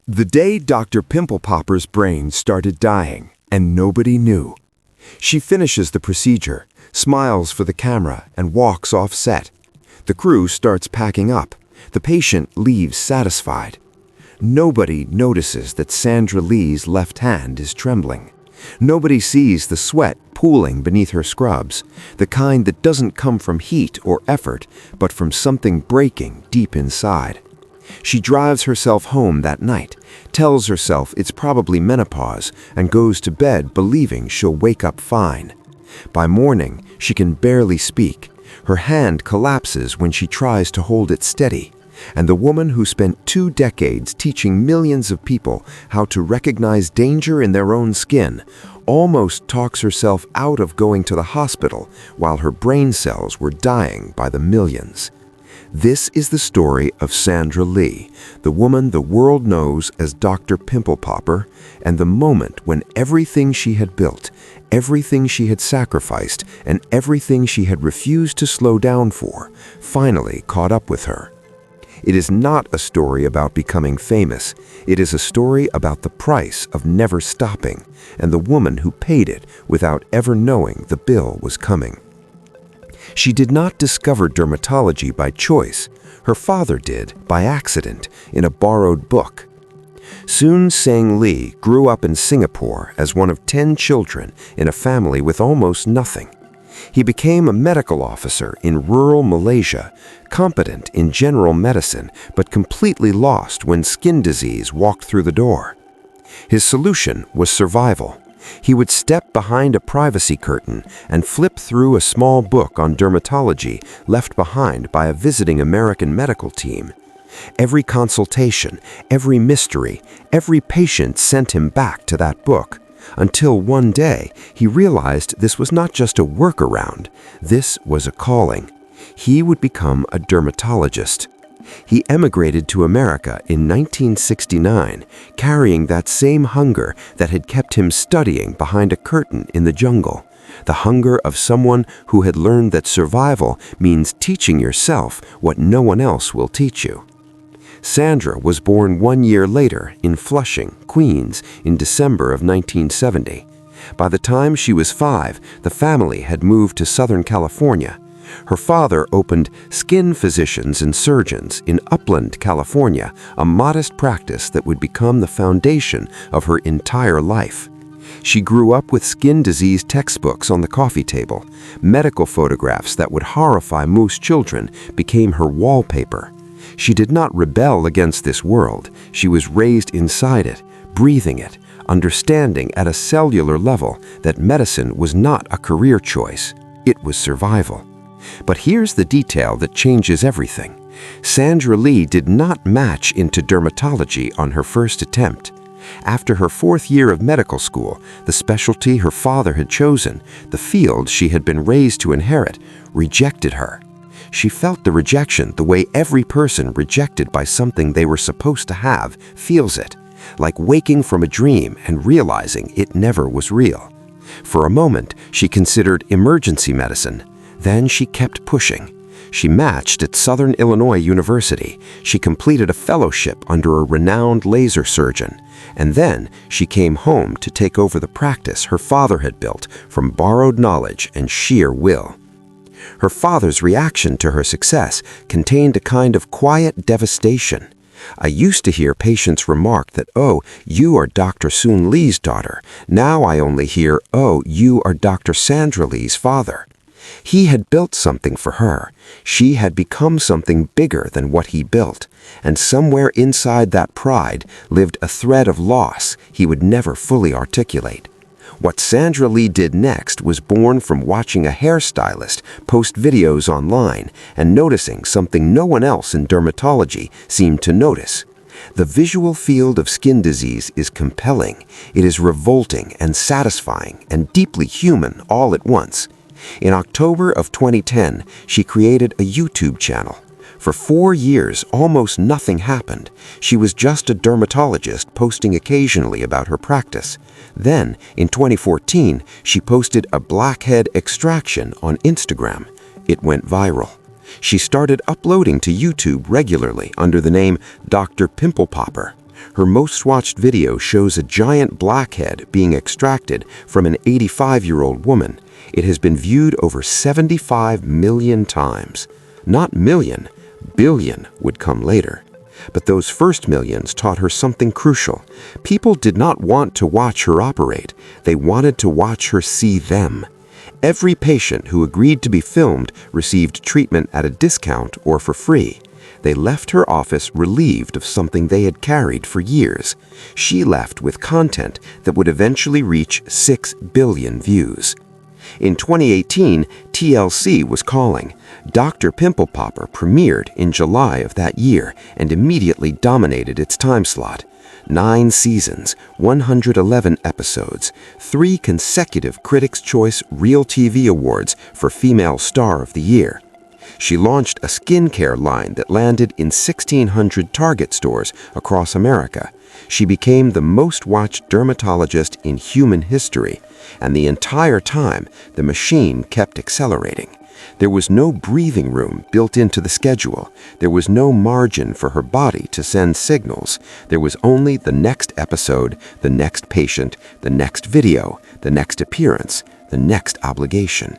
The day Dr. Pimple Popper's brain started dying, and nobody knew. She finishes the procedure, smiles for the camera, and walks off set. The crew starts packing up. The patient leaves satisfied. Nobody notices that Sandra Lee's left hand is trembling. Nobody sees the sweat pooling beneath her scrubs, the kind that doesn't come from heat or effort, but from something breaking deep inside. She drives herself home that night, tells herself it's probably menopause, and goes to bed believing she'll wake up fine. By morning, she can barely speak. Her hand collapses when she tries to hold it steady. And the woman who spent 2 decades teaching millions of people how to recognize danger in their own skin almost talks herself out of going to the hospital while her brain cells were dying by the millions. This is the story of Sandra Lee, the woman the world knows as Dr. Pimple Popper, and the moment when everything she had built, everything she had sacrificed, and everything she had refused to slow down for finally caught up with her. It is not a story about becoming famous. It is a story about the price of never stopping and the woman who paid it without ever knowing the bill was coming. She did not discover dermatology by choice. Her father did, by accident, in a borrowed book. Soon Sang Lee grew up in Singapore as one of 10 children in a family with almost nothing. He became a medical officer in rural Malaysia, competent in general medicine, but completely lost when skin disease walked through the door. His solution was survival. He would step behind a privacy curtain and flip through a small book on dermatology left behind by a visiting American medical team. Every consultation, every mystery, every patient sent him back to that book. Until one day, he realized this was not just a workaround, this was a calling. He would become a dermatologist. He emigrated to America in 1969, carrying that same hunger that had kept him studying behind a curtain in the jungle, the hunger of someone who had learned that survival means teaching yourself what no one else will teach you. Sandra was born 1 year later in Flushing, Queens, in December of 1970. By the time she was 5, the family had moved to Southern California. Her father opened Skin Physicians and Surgeons in Upland, California, a modest practice that would become the foundation of her entire life. She grew up with skin disease textbooks on the coffee table. Medical photographs that would horrify most children became her wallpaper. She did not rebel against this world. She was raised inside it, breathing it, understanding at a cellular level that medicine was not a career choice. It was survival. But here's the detail that changes everything. Sandra Lee did not match into dermatology on her first attempt. After her 4th year of medical school, the specialty her father had chosen, the field she had been raised to inherit, rejected her. She felt the rejection the way every person rejected by something they were supposed to have feels it, like waking from a dream and realizing it never was real. For a moment, she considered emergency medicine. Then she kept pushing. She matched at Southern Illinois University. She completed a fellowship under a renowned laser surgeon. And then she came home to take over the practice her father had built from borrowed knowledge and sheer will. Her father's reaction to her success contained a kind of quiet devastation. I used to hear patients remark that, "Oh, you are Dr. Soon Lee's daughter." Now I only hear, "Oh, you are Dr. Sandra Lee's father." He had built something for her. She had become something bigger than what he built. And somewhere inside that pride lived a thread of loss he would never fully articulate. What Sandra Lee did next was born from watching a hairstylist post videos online and noticing something no one else in dermatology seemed to notice. The visual field of skin disease is compelling. It is revolting and satisfying and deeply human all at once. In October of 2010, she created a YouTube channel. For 4 years, almost nothing happened. She was just a dermatologist posting occasionally about her practice. Then, in 2014, she posted a blackhead extraction on Instagram. It went viral. She started uploading to YouTube regularly under the name Dr. Pimple Popper. Her most-watched video shows a giant blackhead being extracted from an 85-year-old woman. It has been viewed over 75 million times. Not million, billion would come later. But those first millions taught her something crucial. People did not want to watch her operate. They wanted to watch her see them. Every patient who agreed to be filmed received treatment at a discount or for free. They left her office relieved of something they had carried for years. She left with content that would eventually reach 6 billion views. In 2018, TLC was calling. Dr. Pimple Popper premiered in July of that year and immediately dominated its time slot. 9 seasons, 111 episodes, 3 consecutive Critics' Choice Real TV Awards for Female Star of the Year. She launched a skincare line that landed in 1,600 Target stores across America. She became the most-watched dermatologist in human history, and the entire time, the machine kept accelerating. There was no breathing room built into the schedule. There was no margin for her body to send signals. There was only the next episode, the next patient, the next video, the next appearance, the next obligation.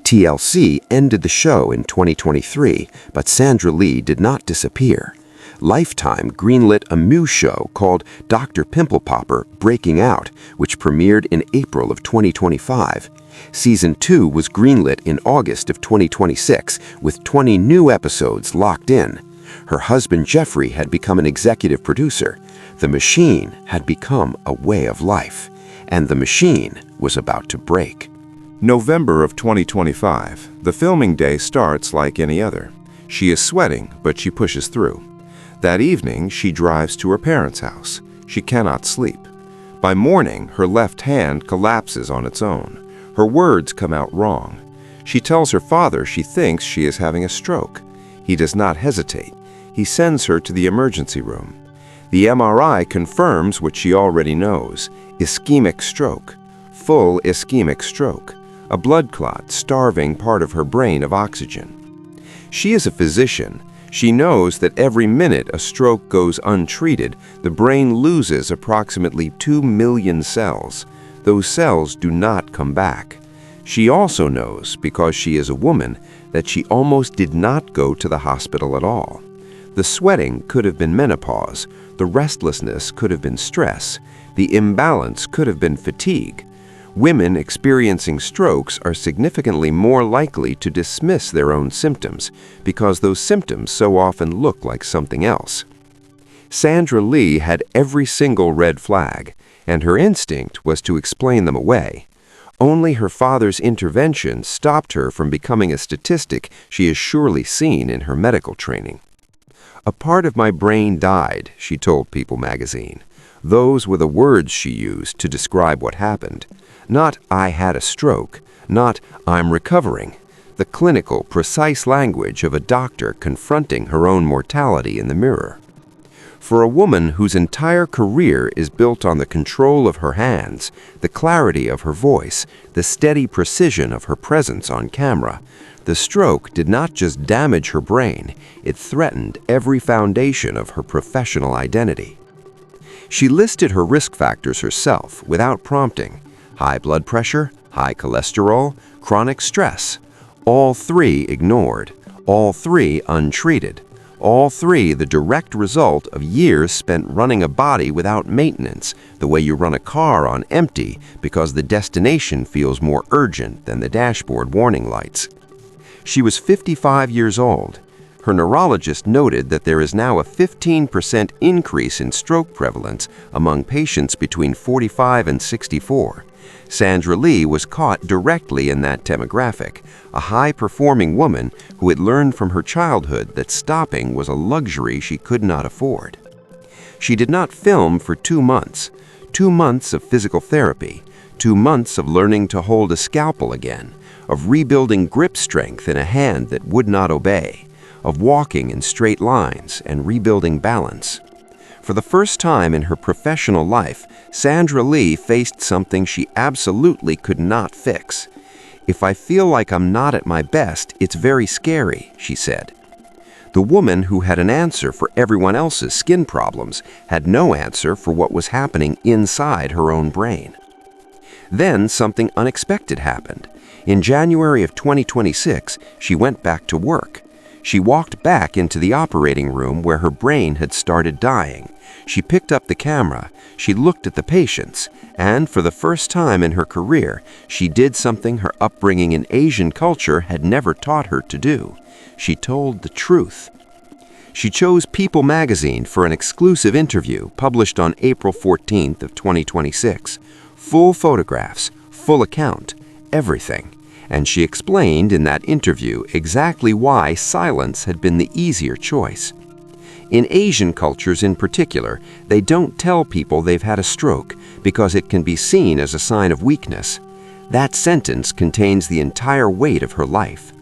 TLC ended the show in 2023, but Sandra Lee did not disappear. Lifetime greenlit a new show called Dr. Pimple Popper Breaking Out, which premiered in April of 2025. Season 2 was greenlit in August of 2026, with 20 new episodes locked in. Her husband Jeffrey had become an executive producer. The machine had become a way of life, and the machine was about to break. November of 2025. The filming day starts like any other. She is sweating, but she pushes through. That evening, she drives to her parents' house. She cannot sleep. By morning, her left hand collapses on its own. Her words come out wrong. She tells her father she thinks she is having a stroke. He does not hesitate. He sends her to the emergency room. The MRI confirms what she already knows: ischemic stroke, full ischemic stroke, a blood clot starving part of her brain of oxygen. She is a physician. She knows that every minute a stroke goes untreated, the brain loses approximately 2 million cells. Those cells do not come back. She also knows, because she is a woman, that she almost did not go to the hospital at all. The sweating could have been menopause. The restlessness could have been stress. The imbalance could have been fatigue. Women experiencing strokes are significantly more likely to dismiss their own symptoms because those symptoms so often look like something else. Sandra Lee had every single red flag, and her instinct was to explain them away. Only her father's intervention stopped her from becoming a statistic she has surely seen in her medical training. "A part of my brain died," she told People magazine. Those were the words she used to describe what happened. Not "I had a stroke," not "I'm recovering." The clinical, precise language of a doctor confronting her own mortality in the mirror. For a woman whose entire career is built on the control of her hands, the clarity of her voice, the steady precision of her presence on camera, the stroke did not just damage her brain, it threatened every foundation of her professional identity. She listed her risk factors herself without prompting: high blood pressure, high cholesterol, chronic stress. All 3 ignored, all 3 untreated, all 3 the direct result of years spent running a body without maintenance, the way you run a car on empty because the destination feels more urgent than the dashboard warning lights. She was 55 years old. Her neurologist noted that there is now a 15% increase in stroke prevalence among patients between 45 and 64. Sandra Lee was caught directly in that demographic, a high-performing woman who had learned from her childhood that stopping was a luxury she could not afford. She did not film for 2 months, 2 months of physical therapy, 2 months of learning to hold a scalpel again, of rebuilding grip strength in a hand that would not obey, of walking in straight lines and rebuilding balance. For the first time in her professional life, Sandra Lee faced something she absolutely could not fix. "If I feel like I'm not at my best, it's very scary," she said. The woman who had an answer for everyone else's skin problems had no answer for what was happening inside her own brain. Then something unexpected happened. In January of 2026, she went back to work. She walked back into the operating room where her brain had started dying. She picked up the camera, she looked at the patients, and for the first time in her career, she did something her upbringing in Asian culture had never taught her to do. She told the truth. She chose People magazine for an exclusive interview published on April 14th of 2026. Full photographs, full account, everything. And she explained in that interview exactly why silence had been the easier choice. In Asian cultures in particular, they don't tell people they've had a stroke because it can be seen as a sign of weakness. That sentence contains the entire weight of her life.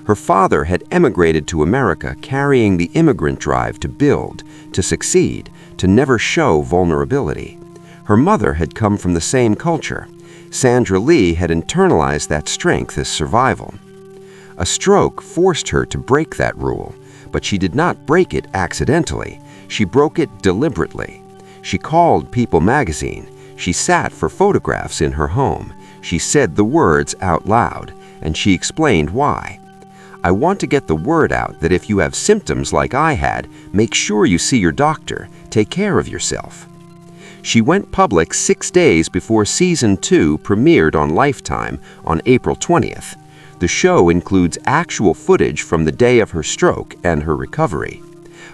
Her father had emigrated to America carrying the immigrant drive to build, to succeed, to never show vulnerability. Her mother had come from the same culture. Sandra Lee had internalized that strength as survival. A stroke forced her to break that rule, but she did not break it accidentally. She broke it deliberately. She called People magazine. She sat for photographs in her home. She said the words out loud, and she explained why. I want to get the word out that if you have symptoms like I had, make sure you see your doctor. Take care of yourself. She went public 6 days before Season 2 premiered on Lifetime on April 20th. The show includes actual footage from the day of her stroke and her recovery.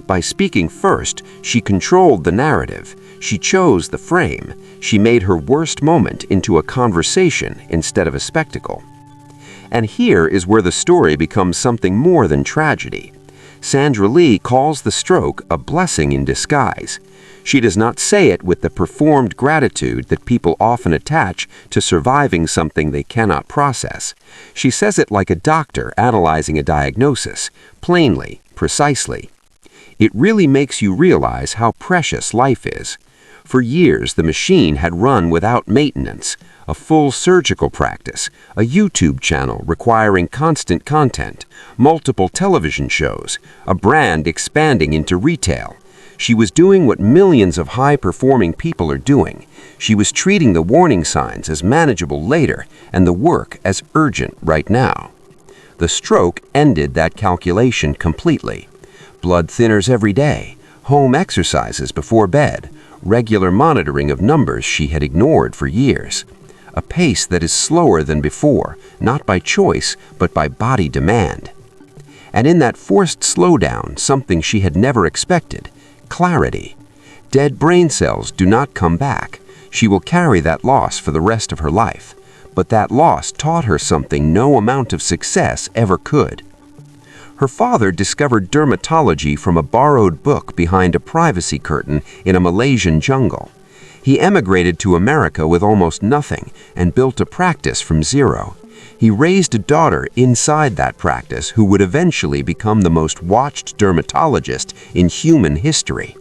By speaking first, she controlled the narrative. She chose the frame. She made her worst moment into a conversation instead of a spectacle. And here is where the story becomes something more than tragedy. Sandra Lee calls the stroke a blessing in disguise. She does not say it with the performed gratitude that people often attach to surviving something they cannot process. She says it like a doctor analyzing a diagnosis, plainly, precisely. It really makes you realize how precious life is. For years, the machine had run without maintenance, a full surgical practice, a YouTube channel requiring constant content, multiple television shows, a brand expanding into retail. She was doing what millions of high-performing people are doing. She was treating the warning signs as manageable later and the work as urgent right now. The stroke ended that calculation completely. Blood thinners every day, home exercises before bed, regular monitoring of numbers she had ignored for years. A pace that is slower than before, not by choice, but by body demand. And in that forced slowdown, something she had never expected. Clarity. Dead brain cells do not come back. She will carry that loss for the rest of her life. But that loss taught her something no amount of success ever could. Her father discovered dermatology from a borrowed book behind a privacy curtain in a Malaysian jungle. He emigrated to America with almost nothing and built a practice from zero. He raised a daughter inside that practice who would eventually become the most watched dermatologist in human history.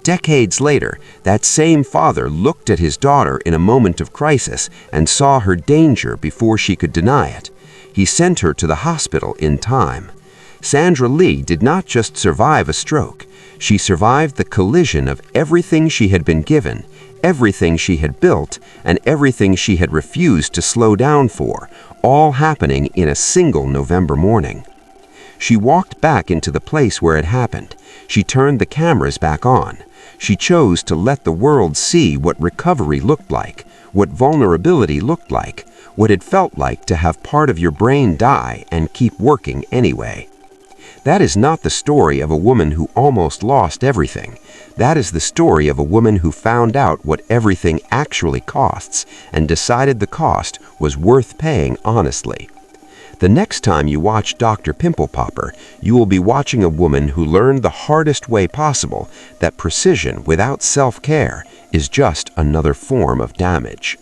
Decades later, that same father looked at his daughter in a moment of crisis and saw her danger before she could deny it. He sent her to the hospital in time. Sandra Lee did not just survive a stroke. She survived the collision of everything she had been given, everything she had built, and everything she had refused to slow down for, all happening in a single November morning. She walked back into the place where it happened. She turned the cameras back on. She chose to let the world see what recovery looked like, what vulnerability looked like, what it felt like to have part of your brain die and keep working anyway. That is not the story of a woman who almost lost everything. That is the story of a woman who found out what everything actually costs and decided the cost was worth paying honestly. The next time you watch Dr. Pimple Popper, you will be watching a woman who learned the hardest way possible that precision without self-care is just another form of damage.